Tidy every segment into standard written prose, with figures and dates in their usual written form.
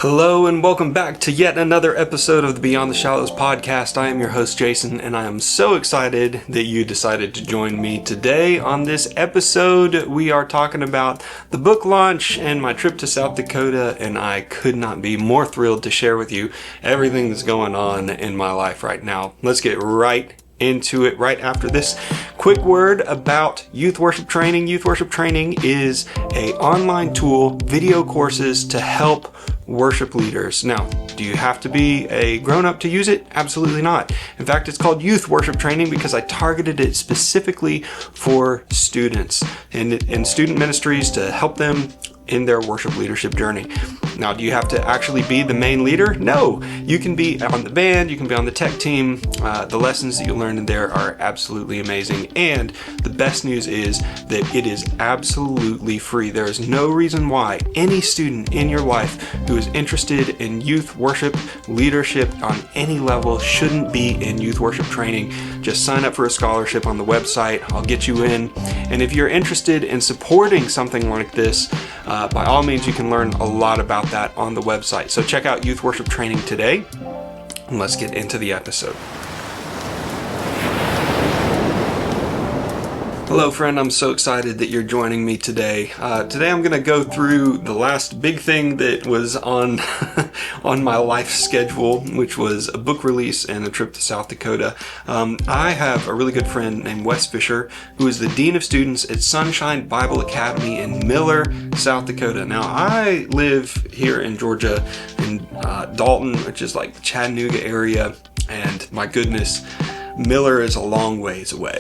Hello and welcome back to yet another episode of the Beyond the Shallows podcast. I am your host Jason, and I am so excited that you decided to join me today. On this episode, we are talking about the book launch and my trip to South Dakota, and I could not be more thrilled to share with you everything that's going on in my life right now. Let's get right into it right after this quick word about Youth Worship Training. Youth Worship Training is an online tool, video courses to help worship leaders. Now, do you have to be a grown-up to use it? Absolutely not. In fact, it's called Youth Worship Training because I targeted it specifically for students and student ministries to help them in their worship leadership journey. Now, do you have to actually be the main leader? No. You can be on the band, you can be on the tech team. The lessons that you learn in there are absolutely amazing. And the best news is that it is absolutely free. There is no reason why any student in your life who is interested in youth worship leadership on any level shouldn't be in youth worship training. Just sign up for a scholarship on the website. I'll get you in. And if you're interested in supporting something like this, by all means, you can learn a lot about that on the website. So check out Youth Worship Training today, and let's get into the episode. Hello friend, I'm so excited that you're joining me today. Today I'm going to go through the last big thing that was on on my life schedule, which was a book release and a trip to South Dakota. I have a really good friend named Wes Fisher, who is the Dean of Students at Sunshine Bible Academy in Miller, South Dakota. Now I live here in Georgia in Dalton, which is like the Chattanooga area, and my goodness, Miller is a long ways away.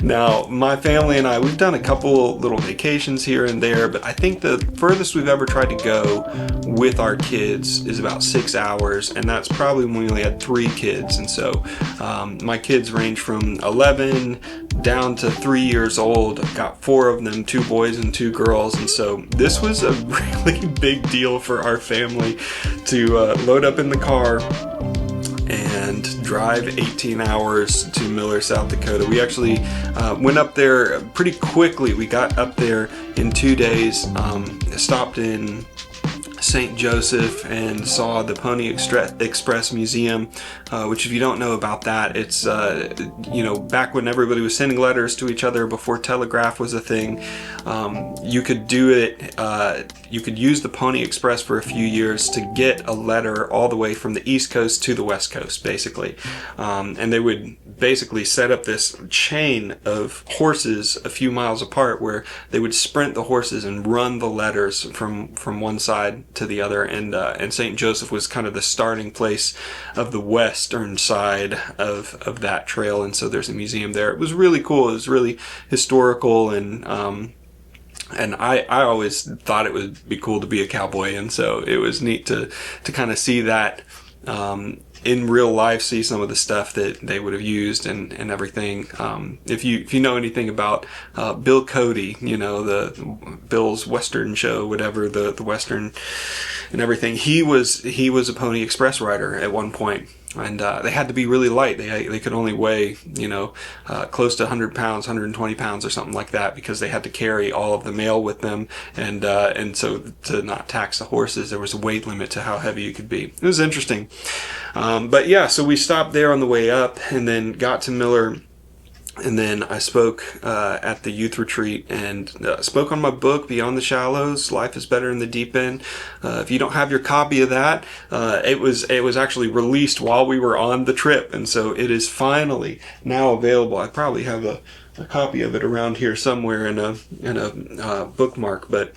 Now, my family and I, we've done a couple little vacations here and there, but I think the furthest we've ever tried to go with our kids is about 6 hours, and that's probably when we only had 3 kids. And so my kids range from 11 down to 3 years old. I've got 4 of them, 2 boys and 2 girls, and so this was a really big deal for our family to load up in the car and drive 18 hours to Miller, South Dakota. We actually went up there pretty quickly. We got up there in 2 days, stopped in St. Joseph and saw the Pony Express Museum, which if you don't know about that, it's, back when everybody was sending letters to each other before telegraph was a thing, you could do it, you could use the Pony Express for a few years to get a letter all the way from the East Coast to the West Coast, basically. And they would basically set up this chain of horses a few miles apart where they would sprint the horses and run the letters from one side to the other, and St. Joseph was kind of the starting place of the western side of that trail, and so there's a museum there. It was really cool. It was really historical, and I always thought it would be cool to be a cowboy, and so it was neat to kind of see that in real life, see some of the stuff that they would have used and everything. If you know anything about Bill Cody, the Bill's Western show, whatever, the Western and everything, he was a Pony Express rider at one point. And they had to be really light. They could only weigh, close to 100 pounds, 120 pounds or something like that, because they had to carry all of the mail with them. And so to not tax the horses, there was a weight limit to how heavy you could be. It was interesting. But yeah, so we stopped there on the way up and then got to Miller. And then I spoke at the youth retreat and spoke on my book, Beyond the Shallows, Life is Better in the Deep End. If you don't have your copy of that, it was actually released while we were on the trip. And so it is finally now available. I probably have a copy of it around here somewhere in a bookmark. But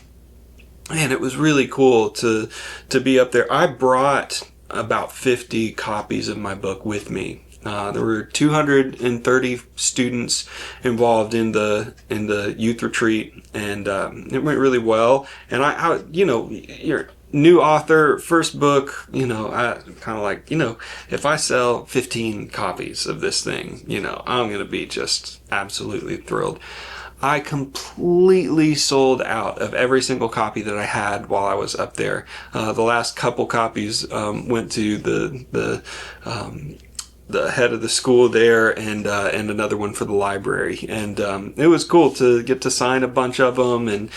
man, it was really cool to be up there. I brought about 50 copies of my book with me. There were 230 students involved in the youth retreat, and it went really well. And I you're new author, first book, I kind of like, if I sell 15 copies of this thing, I'm going to be just absolutely thrilled. I completely sold out of every single copy that I had while I was up there. The last couple copies went to the the head of the school there, and another one for the library. And it was cool to get to sign a bunch of them and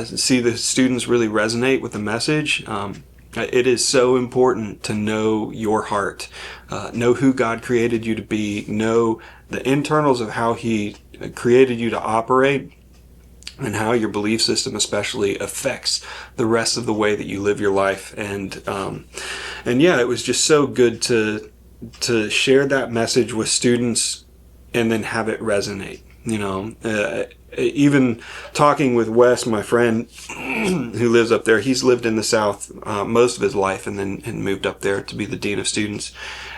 see the students really resonate with the message. It is so important to know your heart, know who God created you to be, know the internals of how He created you to operate, and how your belief system especially affects the rest of the way that you live your life. And yeah, it was just so good to share that message with students and then have it resonate. Even talking with Wes, my friend who lives up there, he's lived in the South most of his life and then moved up there to be the dean of students.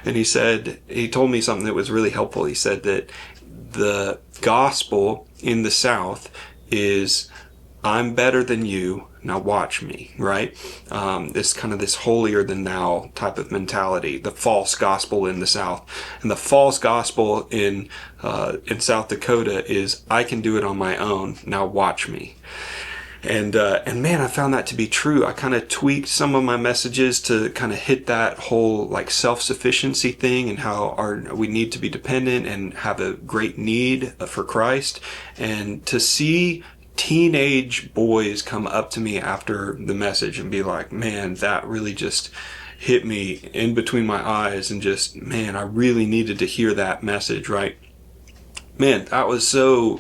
And he told me something that was really helpful. He said that the gospel in the South is, I'm better than you, now watch me, right? This kind of this holier than thou type of mentality, the false gospel in the South. And the false gospel in South Dakota is, I can do it on my own, now watch me. And man, I found that to be true. I kind of tweaked some of my messages to kind of hit that whole like self-sufficiency thing, and how we need to be dependent and have a great need for Christ. And to see teenage boys come up to me after the message and be like, man, that really just hit me in between my eyes, and just, man, I really needed to hear that message, right? Man, that was so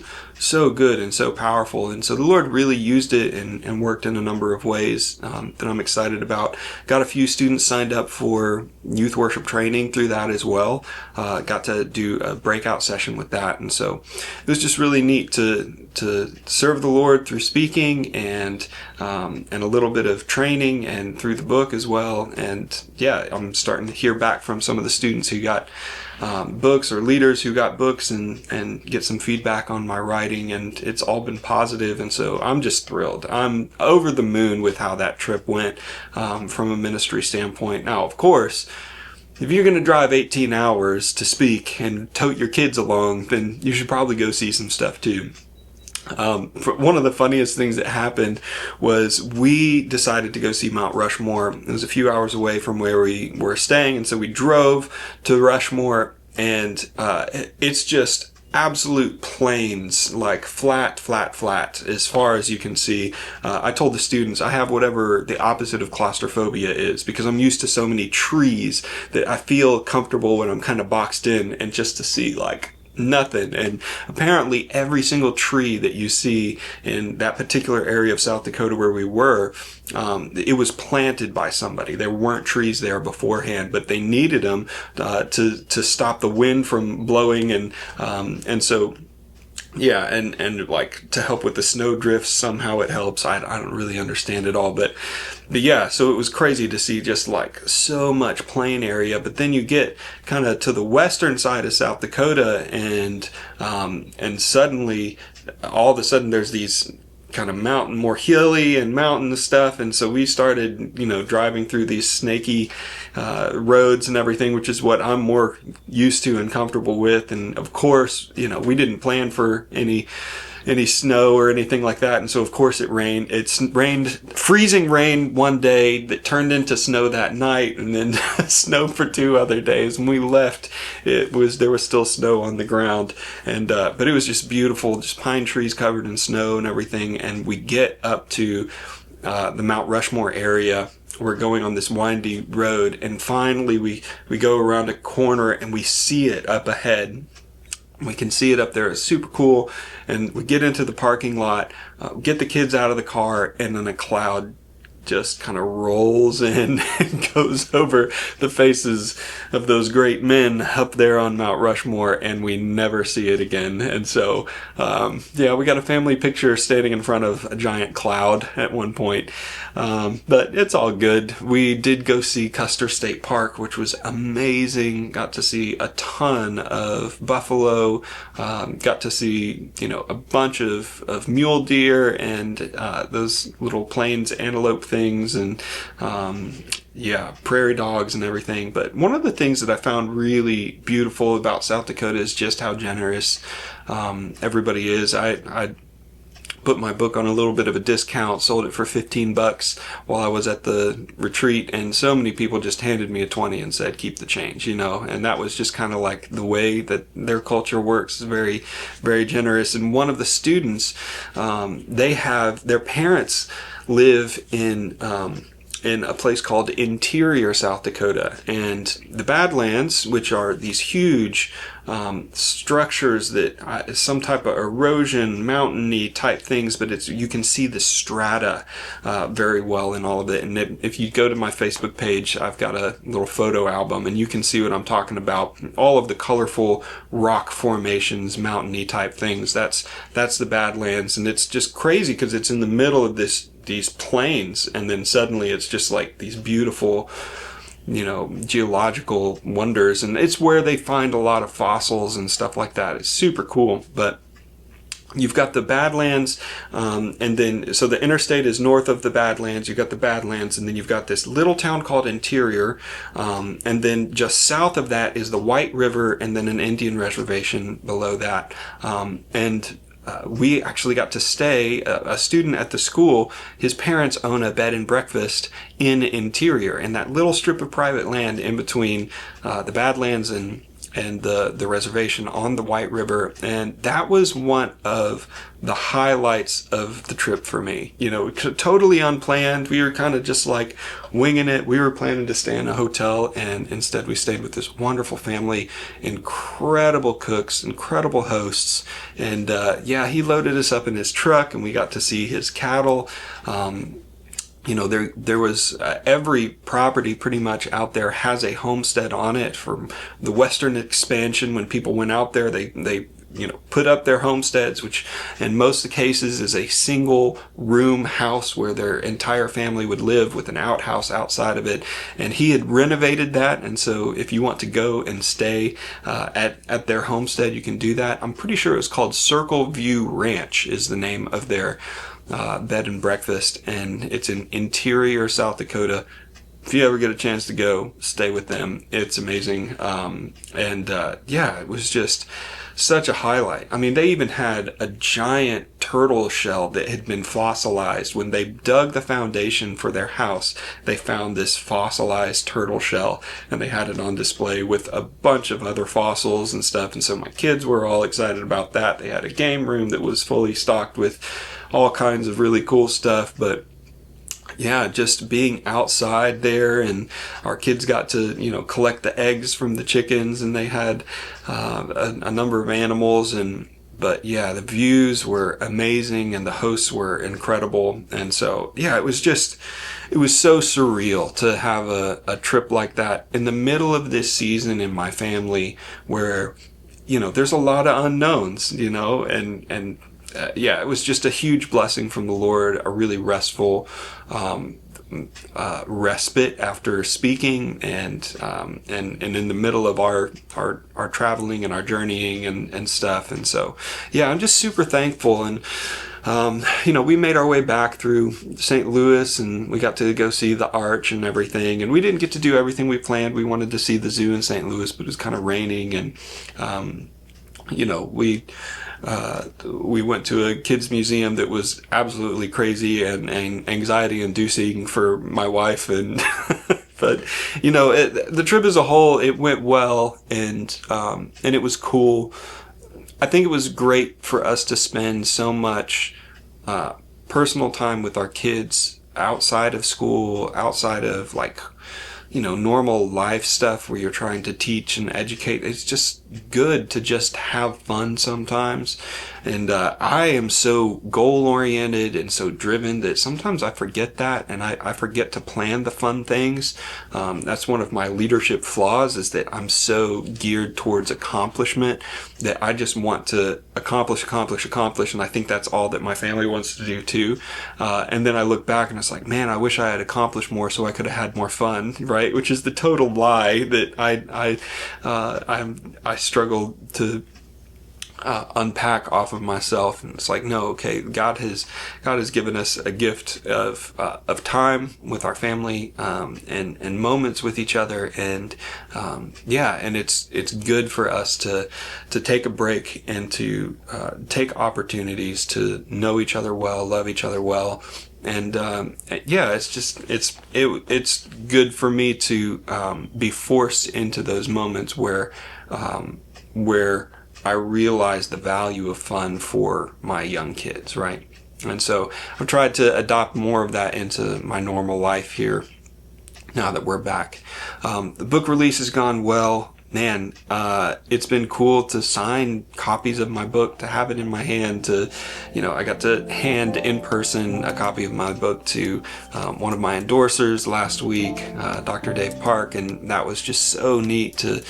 good and so powerful. And so the Lord really used it and worked in a number of ways that I'm excited about. Got a few students signed up for youth worship training through that as well. Got to do a breakout session with that. And so it was just really neat to serve the Lord through speaking and a little bit of training and through the book as well. And yeah, I'm starting to hear back from some of the students who got books, or leaders who got books, and get some feedback on my writing, and it's all been positive. And so I'm just thrilled. I'm over the moon with how that trip went from a ministry standpoint. Now, of course, if you're going to drive 18 hours to speak and tote your kids along, then you should probably go see some stuff too. One of the funniest things that happened was we decided to go see Mount Rushmore. It was a few hours away from where we were staying, and so we drove to Rushmore, and it's just absolute plains, like flat as far as you can see. I told the students I have whatever the opposite of claustrophobia is, because I'm used to so many trees that I feel comfortable when I'm kind of boxed in, and just to see like nothing. And apparently every single tree that you see in that particular area of South Dakota where we were, it was planted by somebody. There weren't trees there beforehand, but they needed them to stop the wind from blowing, and so yeah, and like to help with the snow drifts, somehow it helps. I don't really understand it all, but yeah, so it was crazy to see just like so much plain area. But then you get kind of to the western side of South Dakota, and suddenly, all of a sudden, there's these kind of more hilly and mountain stuff. And so we started, driving through these snaky roads and everything, which is what I'm more used to and comfortable with. And of course, we didn't plan for any snow or anything like that. And so of course it rained. It's rained, freezing rain one day that turned into snow that night, and then snow for 2 other days. When we left, there was still snow on the ground. And but it was just beautiful, just pine trees covered in snow and everything. And we get up to the Mount Rushmore area. We're going on this windy road, and finally we go around a corner and we see it up ahead. We can see it up there. It's super cool. And we get into the parking lot, get the kids out of the car, and then a cloud just kind of rolls in and goes over the faces of those great men up there on Mount Rushmore, and we never see it again. And so, we got a family picture standing in front of a giant cloud at one point. But it's all good. We did go see Custer State Park, which was amazing. Got to see a ton of buffalo, got to see, a bunch of mule deer and those little plains antelope things, and prairie dogs and everything. But one of the things that I found really beautiful about South Dakota is just how generous everybody is. I put my book on a little bit of a discount, sold it for $15 while I was at the retreat, and so many people just handed me a 20 and said, keep the change, and that was just kind of like the way that their culture works. Is very, very generous. And one of the students, their parents live in a place called Interior, South Dakota. And the Badlands, which are these huge structures that some type of erosion, mountainy type things, but you can see the strata very well in all of it. And if you go to my Facebook page, I've got a little photo album, and you can see what I'm talking about. All of the colorful rock formations, mountainy type things. That's the Badlands, and it's just crazy because it's in the middle of these plains, and then suddenly it's just like these beautiful, geological wonders, and it's where they find a lot of fossils and stuff like that. It's super cool. But you've got the Badlands, and then so the interstate is north of the Badlands. You've got the Badlands, and then you've got this little town called Interior, and then just south of that is the White River, and then an Indian reservation below that. We actually got to stay, a student at the school, his parents own a bed and breakfast in Interior, in that little strip of private land in between the Badlands and the reservation on the White River. And that was one of the highlights of the trip for me. Totally unplanned. We were kind of just like winging it. We were planning to stay in a hotel, and instead we stayed with this wonderful family, incredible cooks, incredible hosts. And he loaded us up in his truck, and we got to see his cattle. There was every property pretty much out there has a homestead on it. From the western expansion, when people went out there, they put up their homesteads, which in most of the cases is a single room house where their entire family would live with an outhouse outside of it. And he had renovated that, and so if you want to go and stay at their homestead, you can do that. I'm pretty sure it was called Circle View Ranch is the name of their bed and breakfast, and it's in Interior, South Dakota. If you ever get a chance to go, stay with them. It's amazing. It was just such a highlight. I mean, they even had a giant turtle shell that had been fossilized. When they dug the foundation for their house, they found this fossilized turtle shell, and they had it on display with a bunch of other fossils and stuff. And so my kids were all excited about that. They had a game room that was fully stocked with all kinds of really cool stuff. But yeah, just being outside there, and our kids got to, collect the eggs from the chickens, and they had a number of animals. But yeah, the views were amazing, and the hosts were incredible. And so, yeah, it was so surreal to have a trip like that in the middle of this season in my family, where, there's a lot of unknowns, it was just a huge blessing from the Lord, a really restful respite after speaking, and in the middle of our traveling and our journeying and stuff. And so, yeah, I'm just super thankful. And we made our way back through St. Louis, and we got to go see the Arch and everything. And we didn't get to do everything we planned. We wanted to see the zoo in St. Louis, but it was kind of raining, and we went to a kids museum that was absolutely crazy and anxiety inducing for my wife. And but the trip as a whole, it went well, and it was cool. I think it was great for us to spend so much personal time with our kids outside of school, outside of normal life stuff where you're trying to teach and educate. It's just good to just have fun sometimes. And I am so goal-oriented and so driven that sometimes I forget that, and I forget to plan the fun things. That's one of my leadership flaws, is that I'm so geared towards accomplishment that I just want to accomplish, and I think that's all that my family wants to do too. And then I look back and it's like, man, I wish I had accomplished more so I could have had more fun, right? Which is the total lie that I struggle to unpack off of myself. And it's like, no, okay, God has given us a gift of time with our family, and moments with each other, and and it's good for us to take a break and to take opportunities to know each other well, love each other well. And it's good for me to be forced into those moments where I realize the value of fun for my young kids, right? And so I've tried to adopt more of that into my normal life here now that we're back. The book release has gone well. Man, it's been cool to sign copies of my book, to have it in my hand, I got to hand in person a copy of my book to one of my endorsers last week, Dr. Dave Park, and that was just so neat to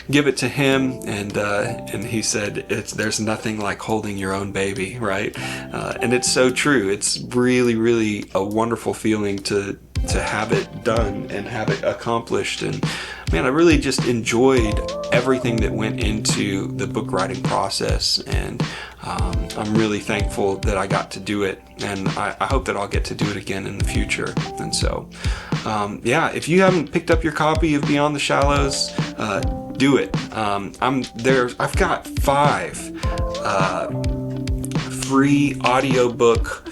give it to him, and he said, there's nothing like holding your own baby, right? And it's so true. It's really, really a wonderful feeling to have it done and have it accomplished. And man, I really just enjoyed everything that went into the book writing process, and I'm really thankful that I got to do it, and I hope that I'll get to do it again in the future. And so if you haven't picked up your copy of Beyond the Shallows, do it. I've got 5 free audiobook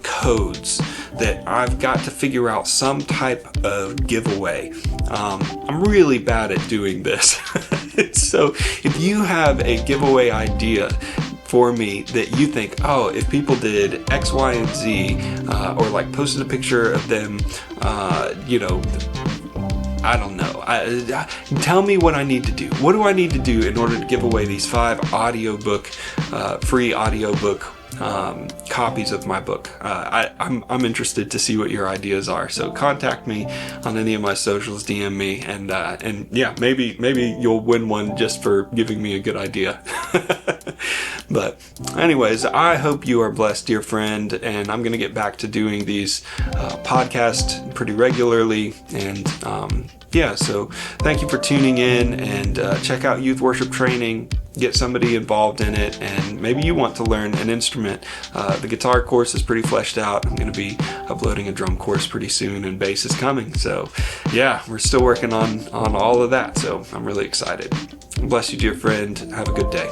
codes that I've got to figure out some type of giveaway. I'm really bad at doing this. So if you have a giveaway idea for me that you think, oh, if people did X, Y, and Z, or like posted a picture of them, I don't know. Tell me what I need to do. What do I need to do in order to give away these 5 free audiobook copies of my book? I'm interested to see what your ideas are. So contact me on any of my socials, DM me, and maybe you'll win one just for giving me a good idea. But anyways, I hope you are blessed, dear friend, and I'm going to get back to doing these podcasts pretty regularly. And so thank you for tuning in, and check out Youth Worship Training. Get somebody involved in it, and maybe you want to learn an instrument. The guitar course is pretty fleshed out. I'm going to be uploading a drum course pretty soon, and bass is coming. So we're still working on all of that. So I'm really excited. Bless you, dear friend. Have a good day.